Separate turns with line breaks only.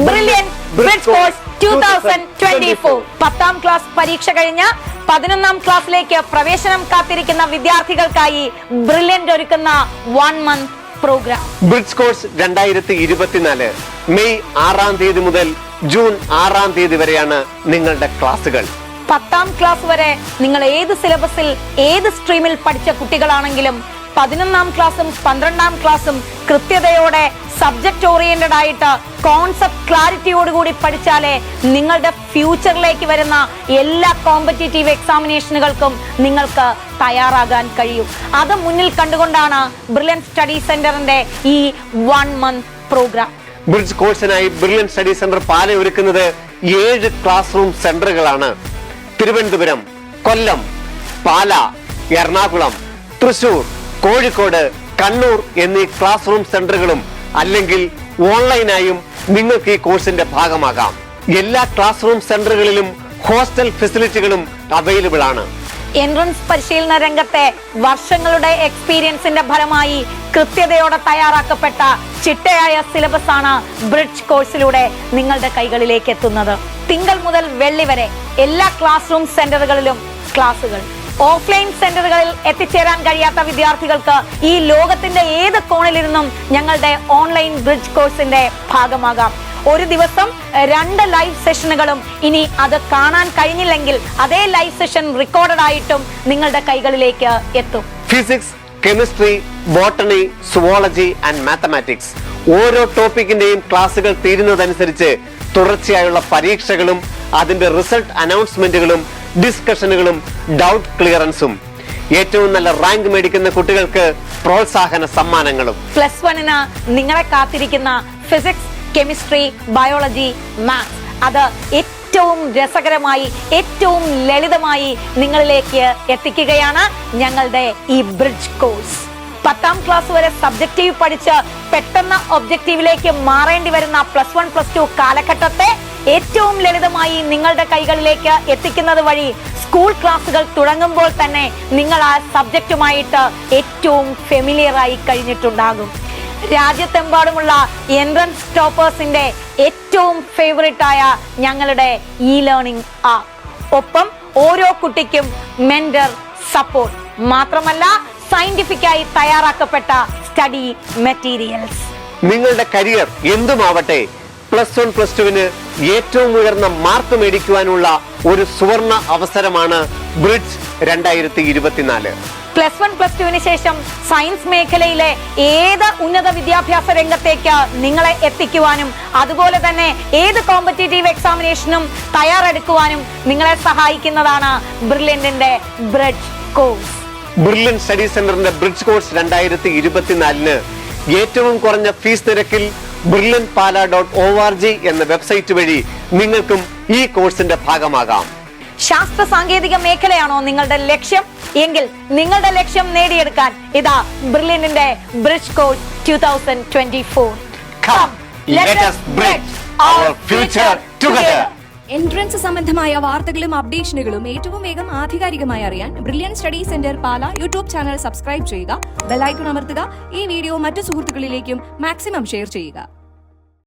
Brilliant bridge course 2024 10ാം class പരീക്ഷ കഴിഞ്ഞ് 11ാം ക്ലാസ്സിലേക്ക് പ്രവേശനം കാത്തിരിക്കുന്ന വിദ്യാർത്ഥികൾക്കായി ബ്രില്യന്റ് ഒരുക്കുന്ന 1 month program.
Bridge course 2024 May 6-ാം തീയതി മുതൽ ജൂൺ 6-ാം തീയതി വരെയാണ് നിങ്ങളുടെ ക്ലാസുകൾ.
10ാം ക്ലാസ് വരെ നിങ്ങൾ ഏത് സിലബസിൽ ഏത് സ്ട്രീമിൽ പഠിച്ച കുട്ടികളാണെങ്കിലും 11ാം ക്ലാസ്സും 12ാം ക്ലാസ്സും കൃത്യതയോടെ സബ്ജക്ട് ഓറിയന്റഡ് ആയിട്ട് കോൺസെപ്റ്റ് ക്ലാരിറ്റിയോടുകൂടി പഠിച്ചാലേ നിങ്ങളുടെ ഫ്യൂച്ചറിലേക്ക് വരുന്ന എല്ലാ കോമ്പറ്റേറ്റീവ് എക്സാമിനേഷനുകൾക്കും നിങ്ങൾക്ക് തയ്യാറാകാൻ കഴിയും. അത് മുന്നിൽ കണ്ടുകൊണ്ടാണ് ബ്രില്യന്റ് സ്റ്റഡി സെന്ററിന്റെ ഈ 1 month പ്രോഗ്രാം.
ബ്രിഡ്ജ് കോഴ്സിനായി ബ്രില്യന്റ് സ്റ്റഡി സെന്റർ പാല ഒരുക്കുന്നത് 7 ക്ലാസ് റൂം സെന്ററുകളാണ്. തിരുവനന്തപുരം, കൊല്ലം, പാല, എറണാകുളം, തൃശൂർ, കോഴിക്കോട്, കണ്ണൂർ എന്നീ ക്ലാസ് റൂം സെന്ററുകളും അല്ലെങ്കിൽ ഓൺലൈനായും നിങ്ങൾക്ക് ഈ കോഴ്സിന്റെ ഭാഗമാകാം. എല്ലാ ക്ലാസ് റൂം സെന്ററുകളിലും ഹോസ്റ്റൽ ഫെസിലിറ്റികളും അവൈലബിൾ ആണ്.
എൻട്രൻസ് പരിശീലന രംഗത്തെ വർഷങ്ങളുടെ എക്സ്പീരിയൻസിന്റെ ഫലമായി കൃത്യതയോടെ തയ്യാറാക്കപ്പെട്ട ചിട്ടയായ സിലബസ് ആണ് ബ്രിഡ്ജ് കോഴ്സിലൂടെ നിങ്ങളുടെ കൈകളിലേക്ക് എത്തുന്നത്. തിങ്കൾ മുതൽ വെള്ളി വരെ എല്ലാ ക്ലാസ് റൂം സെന്ററുകളിലും ക്ലാസുകൾ. ഓഫ്ലൈൻ സെന്ററുകളിൽ എത്തിച്ചേരാൻ കഴിയാത്ത വിദ്യാർത്ഥികൾക്ക് ഈ ലോകത്തിന്റെ ഏത് കോണിലിരുന്നും ഞങ്ങളുടെ ഓൺലൈൻ ബ്രിഡ്ജ് കോഴ്സിന്റെ ഭാഗമാകാം. ഒരു ദിവസം 2 ലൈവ് സെഷനുകളും, ഇനി അത് കാണാൻ കഴിഞ്ഞില്ലെങ്കിൽ അതേ ലൈവ് സെഷൻ റെക്കോർഡഡ് ആയിട്ടും നിങ്ങളുടെ കൈകളിലേക്ക് എത്തും.
Physics, chemistry, botany, zoology and mathematics ഓരോ ടോപ്പിക്കിന്റെയും ക്ലാസുകൾ തീരുന്നതനുസരിച്ച് തുടർച്ചയായുള്ള പരീക്ഷകളും അതിന്റെ റിസൾട്ട് അനൗൺസ്മെന്റുകളും ഡിസ്കഷനുകളും ഡൗട്ട് ക്ലിയറൻസും ഏറ്റവും നല്ല റാങ്ക് മേടിക്കുന്ന കുട്ടികൾക്ക് പ്രോത്സാഹന സമ്മാനങ്ങളും.
+1 നിങ്ങളെ കാത്തിരിക്കുന്ന ഫിസിക്സ്, കെമിസ്ട്രി, ബയോളജി, മാത്സ് അത് ഏറ്റവും രസകരമായി ഏറ്റവും ലളിതമായി നിങ്ങളിലേക്ക് എത്തിക്കുകയാണ് ഞങ്ങളുടെ ഈ ബ്രിഡ്ജ് കോഴ്സ്. 10ാം ക്ലാസ് വരെ സബ്ജക്റ്റീവ് പഠിച്ച് പെട്ടെന്ന് ഒബ്ജക്റ്റീവിലേക്ക് മാറേണ്ടി വരുന്ന +1 +2 കാലഘട്ടത്തെ ഏറ്റവും ലളിതമായി നിങ്ങളുടെ കൈകളിലേക്ക് എത്തിക്കുന്നത് വഴി സ്കൂൾ ക്ലാസുകൾ തുടങ്ങുമ്പോൾ തന്നെ നിങ്ങൾ ആ സബ്ജക്റ്റുമായിട്ട് ഏറ്റവും ഫെമിലിയർ ആയി കഴിഞ്ഞിട്ടുണ്ടാകും. രാജ്യത്തെമ്പാടുമുള്ള എൻട്രൻസ് ടോപ്പേഴ്സിന്റെ ഏറ്റവും ഫേവറേറ്റ് ആയ ഞങ്ങളുടെ ലേണിംഗ് ആപ്പ്. ഒപ്പം ഓരോ കുട്ടിക്കും മെന്റർ സപ്പോർട്ട്, മാത്രമല്ല സയന്റിഫിക്കായി തയ്യാറാക്കപ്പെട്ട സ്റ്റഡി മെറ്റീരിയൽസ്.
നിങ്ങളുടെ കരിയർ എന്തുമാവട്ടെ, +1 +2 ഏറ്റവും ഉയർന്ന മാർക്ക് മേടിക്കുവാനുള്ള ഒരു സുവർണ അവസരമാണ് ബ്രിഡ്ജ് 2024.
+1 +2 ശേഷം സയൻസ് മേഖലയിലെ ഏത് ഉന്നത വിദ്യാഭ്യാസ രംഗത്തേക്ക് നിങ്ങളെ എത്തിക്കുവാനും അതുപോലെ തന്നെ ഏത് കോമ്പറ്റേറ്റീവ് എക്സാമിനേഷനും തയ്യാറെടുക്കുവാനും നിങ്ങളെ സഹായിക്കുന്നതാണ് ബ്രില്യന്റിന്റെ ബ്രിഡ്ജ് കോഴ്സ്.
ബ്രില്യന്റ് സ്റ്റഡി സെന്ററിന്റെ ബ്രിഡ്ജ് കോഴ്സ് 2024 ഏറ്റവും കുറഞ്ഞ ഫീസ് നിരക്കിൽ brilliantpala.org എന്ന വെബ്സൈറ്റ് വഴി നിങ്ങൾക്കും ഈ കോഴ്സിന്റെ ഭാഗമാകാം.
ശാസ്ത്ര സാങ്കേതിക മേഖലയാണോ നിങ്ങളുടെ ലക്ഷ്യം എങ്കിൽ നിങ്ങളുടെ ലക്ഷ്യം നേടിയെടുക്കാൻ ഇതാ ബ്രില്യന്റിന്റെ bridge course 2024.
Come, let us bridge our future together.
Entrance സംബന്ധമായ വാർത്തകളും അപ്ഡേഷനുകളും ഏറ്റവും വേഗം ആധികാരികമായി അറിയാൻ Brilliant Study Centre Pala YouTube channel subscribe ചെയ്യുക, ബെൽ ഐക്കൺ അമർത്തുക, ഈ വീഡിയോ മറ്റു സുഹൃത്തുക്കളിലേക്കും മാക്സിമം ഷെയർ ചെയ്യുക.